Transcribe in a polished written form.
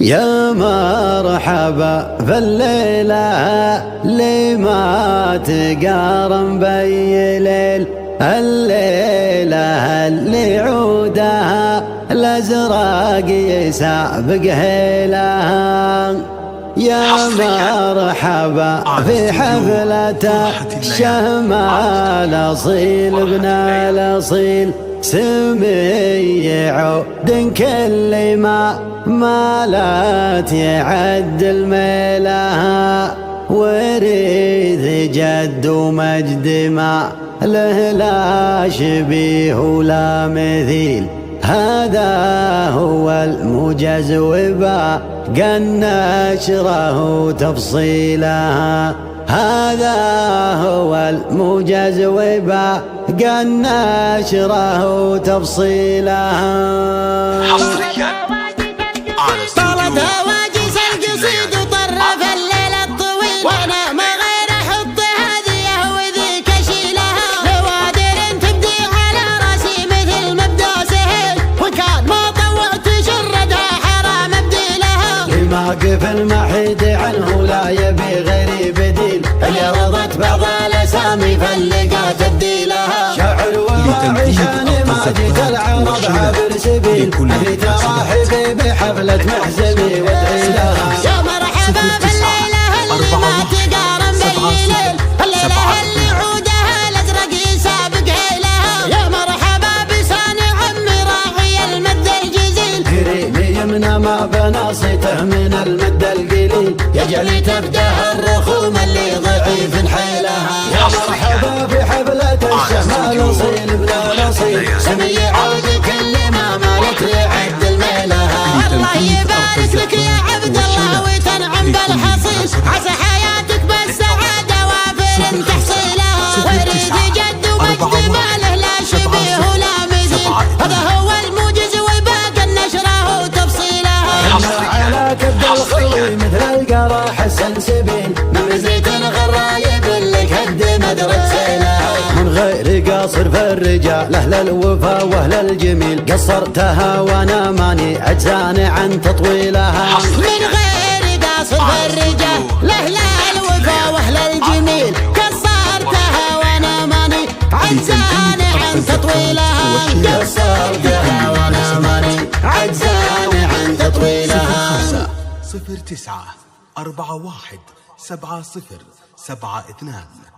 يا مرحبا في الليلة اللي ما تقارن بي ليل، الليلة اللي عودها الأزرق يسابق هيلها. يا مرحبا في حفلة الشمال أصيل ابن الأصيل، سمي عود كل ما لا يعد الميلها، وريث جد ومجد ما له لا شبيه ولا مثيل. هذا هو الموجز وباقى نشره تفصيلها، هذا هو الموجز وباقى نشره تفصيلها. طلت هواجس القصيد وطرف الليل الطويل، وانا ما غير احط هذه وذيك اشيلها. بوادر تبدي على راسي مثل مبدا سهيل، وكان ما طوعت شردها حرام ابدي لها. لما قف المحيد عنه لا يبي غيري بديل، اللي رضت بعض الاسامي فاللقى تبدي لها. شاعر وراعي شاني ما جيت العرب عابر سبيل، اللي تراحبي بحفلة محزمي وادعي لها. يا مرحبا بالليلة اللي ما تقارن بالليل، الليلة اللي عودها الازرق يسابق هيلها. يا مرحبا بصانع عمي راعي المد الجزيل، قريني يمنى ما بناصيته من المد القليل، يجعل تبدأ الرخوم اللي ضعيف حيلها. يا مرحبا في حفلة الشمال أصيل ابن الأصيل، سمي عود كل ما مالت يعد الميلها. الله يبارك لك يا عبد الله وتنعم بالحصيل، عسى حياتك بالسعادة وافر تحصيلها. وريث جد ومجد ما له لا شبيه ولا مثيل، هذا هو الموجز وباقى نشره تفصيلها. على كبد الخلي مثل القراح السنسبيل، من زيت غرايب لك هد مدرج سيلها. من غير قاصر في الرجال اهل الوفا واهل الجميل، قصرتها وانا ماني عجزاني عن تطويلها. من غير قاصر في الرجال اهل الوفا واهل الجميل، قصرتها وانا ماني عجزاني عن تطويلها. قصرتها وانا ماني عجزاني عن تطويلها. 0941 70 72